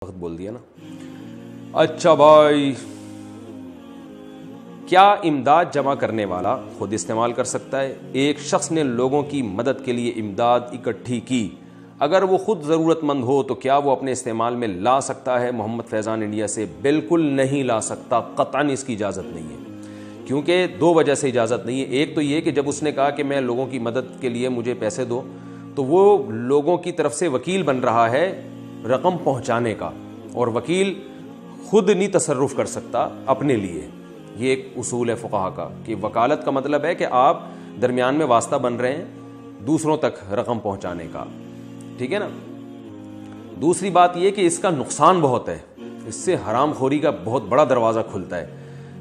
وقت بول دیا نا. اچھا بھائی, کیا امداد جمع کرنے والا خود استعمال کر سکتا ہے؟ ایک شخص نے لوگوں کی مدد کے لیے امداد اکٹھی کی, اگر وہ خود ضرورت مند ہو تو کیا وہ اپنے استعمال میں لا سکتا ہے؟ محمد فیضان انڈیا سے. بالکل نہیں لا سکتا, قطعاً اس کی اجازت نہیں ہے. کیونکہ دو وجہ سے اجازت نہیں ہے. ایک تو یہ کہ جب اس نے کہا کہ میں لوگوں کی مدد کے لیے مجھے پیسے دو, تو وہ لوگوں کی طرف سے وکیل بن رہا ہے رقم پہنچانے کا, اور وکیل خود نہیں تصرف کر سکتا اپنے لیے. یہ ایک اصول ہے فقہا کا کہ وکالت کا مطلب ہے کہ آپ درمیان میں واسطہ بن رہے ہیں دوسروں تک رقم پہنچانے کا, ٹھیک ہے نا. دوسری بات یہ کہ اس کا نقصان بہت ہے, اس سے حرام خوری کا بہت بڑا دروازہ کھلتا ہے.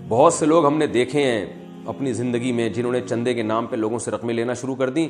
بہت سے لوگ ہم نے دیکھے ہیں اپنی زندگی میں جنہوں نے چندے کے نام پہ لوگوں سے رقمیں لینا شروع کر دیں,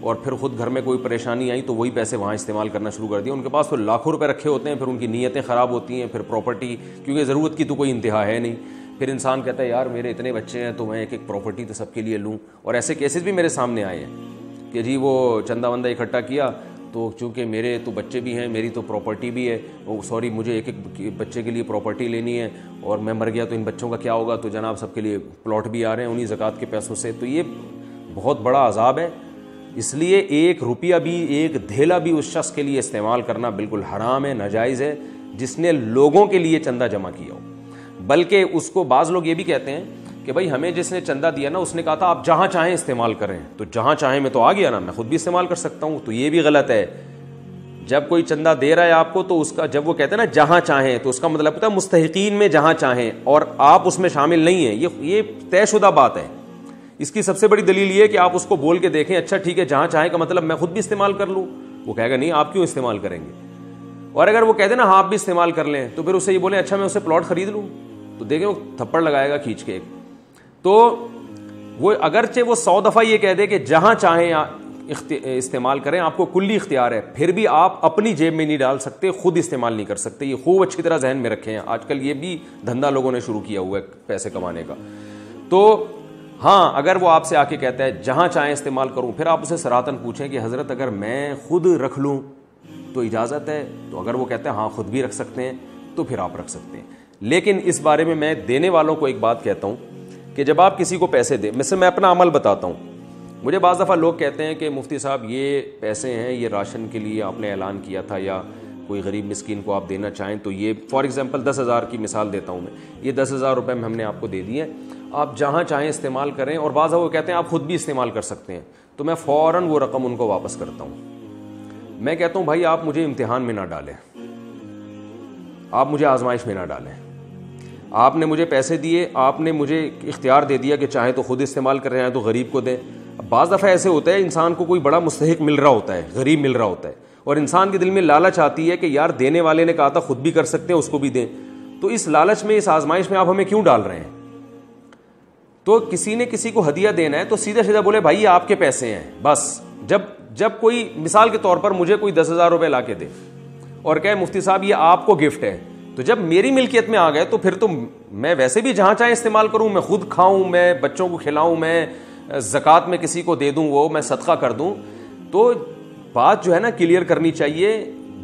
اور پھر خود گھر میں کوئی پریشانی آئی تو وہی پیسے وہاں استعمال کرنا شروع کر دیا. ان کے پاس تو لاکھوں روپے رکھے ہوتے ہیں, پھر ان کی نیتیں خراب ہوتی ہیں, پھر پراپرٹی, کیونکہ ضرورت کی تو کوئی انتہا ہے نہیں. پھر انسان کہتا ہے یار میرے اتنے بچے ہیں تو میں ایک ایک پراپرٹی تو سب کے لیے لوں. اور ایسے کیسز بھی میرے سامنے آئے ہیں کہ جی وہ چندہ وندہ اکٹھا کیا تو چونکہ میرے تو بچے بھی ہیں, میری تو پراپرٹی بھی ہے, سوری مجھے ایک ایک بچے کے لیے پراپرٹی لینی ہے, اور میں مر گیا تو ان بچوں کا کیا ہوگا, تو جناب سب کے لیے پلاٹ بھی آ رہے ہیں انہی زکوٰۃ کے پیسوں سے. تو یہ بہت بڑا عذاب ہے. اس لیے ایک روپیہ بھی, ایک دھیلا بھی اس شخص کے لیے استعمال کرنا بالکل حرام ہے, ناجائز ہے, جس نے لوگوں کے لیے چندہ جمع کیا ہو. بلکہ اس کو بعض لوگ یہ بھی کہتے ہیں کہ بھائی ہمیں جس نے چندہ دیا نا اس نے کہا تھا آپ جہاں چاہیں استعمال کریں, تو جہاں چاہیں میں تو آ گیا نا, میں خود بھی استعمال کر سکتا ہوں. تو یہ بھی غلط ہے. جب کوئی چندہ دے رہا ہے آپ کو تو اس کا, جب وہ کہتے ہیں نا جہاں چاہیں, تو اس کا مطلب ہوتا ہے مستحقین میں جہاں چاہیں, اور آپ اس میں شامل نہیں ہیں. یہ طے شدہ بات ہے. اس کی سب سے بڑی دلیل یہ ہے کہ آپ اس کو بول کے دیکھیں, اچھا ٹھیک ہے جہاں چاہیں کا مطلب میں خود بھی استعمال کر لوں. وہ کہے گا نہیں آپ کیوں استعمال کریں گے. اور اگر وہ کہتے ہیں نا آپ بھی استعمال کر لیں, تو پھر اسے یہ بولیں اچھا میں اسے پلاٹ خرید لوں, تو دیکھیں وہ تھپڑ لگائے گا کھینچ کے. تو وہ اگرچہ وہ 100 دفعہ یہ کہہ دے کہ جہاں چاہیں استعمال کریں, آپ کو کلی اختیار ہے, پھر بھی آپ اپنی جیب میں نہیں ڈال سکتے, خود استعمال نہیں کر سکتے. یہ خوب اچھی طرح ذہن میں رکھیں. آج کل یہ بھی دھندا لوگوں نے شروع کیا ہوا ہے پیسے کمانے کا. تو ہاں اگر وہ آپ سے آ کے کہتا ہے جہاں چاہیں استعمال کروں, پھر آپ اسے صراحتاً پوچھیں کہ حضرت اگر میں خود رکھ لوں تو اجازت ہے؟ تو اگر وہ کہتے ہیں ہاں خود بھی رکھ سکتے ہیں, تو پھر آپ رکھ سکتے ہیں. لیکن اس بارے میں میں دینے والوں کو ایک بات کہتا ہوں کہ جب آپ کسی کو پیسے دیں, میں اپنا عمل بتاتا ہوں. مجھے بعض دفعہ لوگ کہتے ہیں کہ مفتی صاحب یہ پیسے ہیں, یہ راشن کے لیے آپ نے اعلان کیا تھا, یا کوئی غریب مسکین کو آپ دینا چاہیں تو یہ فار ایگزامپل 10,000 کی مثال دیتا ہوں میں, یہ 10,000 روپے میں ہم نے آپ کو دے دیے, آپ جہاں چاہیں استعمال کریں. اور بعض وہ کہتے ہیں آپ خود بھی استعمال کر سکتے ہیں, تو میں فوراً وہ رقم ان کو واپس کرتا ہوں. میں کہتا ہوں بھائی آپ مجھے امتحان میں نہ ڈالیں, آپ مجھے آزمائش میں نہ ڈالیں. آپ نے مجھے پیسے دیے, آپ نے مجھے اختیار دے دیا کہ چاہے تو خود استعمال کر رہے ہیں تو غریب کو دیں. بعض دفعہ ایسے ہوتا ہے انسان کو کوئی بڑا مستحق مل رہا ہوتا ہے, غریب مل رہا ہوتا ہے, اور انسان کے دل میں لالچ آتی ہے کہ یار دینے والے نے کہا تھا خود بھی کر سکتے ہیں, اس کو بھی دیں. تو اس لالچ میں, اس آزمائش میں آپ ہمیں کیوں ڈال رہے ہیں؟ تو کسی نے کسی کو ہدیہ دینا ہے تو سیدھا سیدھا بولے بھائی آپ کے پیسے ہیں بس. جب کوئی مثال کے طور پر مجھے کوئی 10,000 روپے لا کے دے اور کہے مفتی صاحب یہ آپ کو گفٹ ہے, تو جب میری ملکیت میں آ گئے تو پھر تو میں ویسے بھی جہاں چاہے استعمال کروں, میں خود کھاؤں, میں بچوں کو کھلاؤں, میں زکوٰۃ میں کسی کو دے دوں, وہ میں صدقہ کر دوں. تو بات جو ہے نا کلیئر کرنی چاہیے.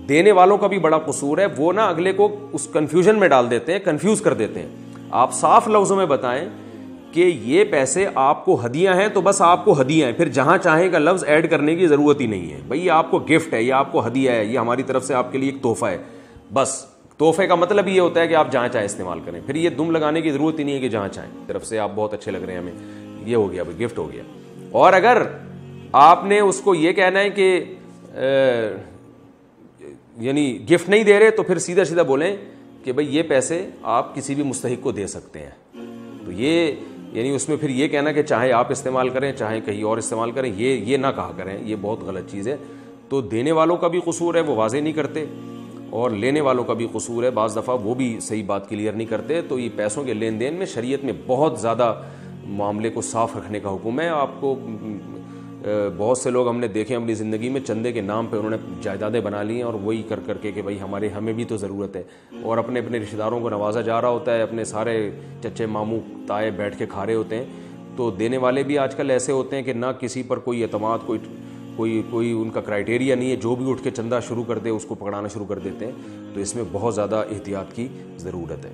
دینے والوں کا بھی بڑا قصور ہے, وہ نا اگلے کو اس کنفیوژن میں ڈال دیتے ہیں, کنفیوز کر دیتے ہیں. آپ صاف لفظوں میں بتائیں کہ یہ پیسے آپ کو ہدیہ ہیں تو بس آپ کو ہدیہ ہیں, پھر جہاں چاہیں کا لفظ ایڈ کرنے کی ضرورت ہی نہیں ہے. بھئی یہ آپ کو گفٹ ہے, یہ آپ کو ہدیہ ہے, یہ ہماری طرف سے آپ کے لیے ایک تحفہ ہے. بس تحفے کا مطلب یہ ہوتا ہے کہ آپ جہاں چاہیں استعمال کریں. پھر یہ دم لگانے کی ضرورت ہی نہیں ہے کہ جہاں چاہیں, طرف سے آپ بہت اچھے لگ رہے ہیں ہمیں, یہ ہو گیا بھائی گفٹ ہو گیا. اور اگر آپ نے اس کو یہ کہنا ہے کہ یعنی گفٹ نہیں دے رہے, تو پھر سیدھا سیدھا بولیں کہ بھئی یہ پیسے آپ کسی بھی مستحق کو دے سکتے ہیں. تو یہ یعنی اس میں پھر یہ کہنا کہ چاہے آپ استعمال کریں چاہے کہیں اور استعمال کریں, یہ نہ کہا کریں, یہ بہت غلط چیز ہے. تو دینے والوں کا بھی قصور ہے, وہ واضح نہیں کرتے, اور لینے والوں کا بھی قصور ہے, بعض دفعہ وہ بھی صحیح بات کلیئر نہیں کرتے. تو یہ پیسوں کے لین دین میں شریعت میں بہت زیادہ معاملے کو صاف رکھنے کا حکم ہے. آپ کو بہت سے لوگ ہم نے دیکھے اپنی زندگی میں, چندے کے نام پہ انہوں نے جائیدادیں بنا لی ہیں, اور وہی کر کے کہ بھائی ہمیں بھی تو ضرورت ہے, اور اپنے رشتہ داروں کو نوازا جا رہا ہوتا ہے, اپنے سارے چچے ماموں تائے بیٹھ کے کھا رہے ہوتے ہیں. تو دینے والے بھی آج کل ایسے ہوتے ہیں کہ نہ کسی پر کوئی اعتماد, کوئی کوئی ان کا کرائٹیریا نہیں ہے، جو بھی اٹھ کے چندہ شروع کر دے اس کو پکڑانا شروع کر دیتے ہیں. تو اس میں بہت زیادہ احتیاط کی ضرورت ہے.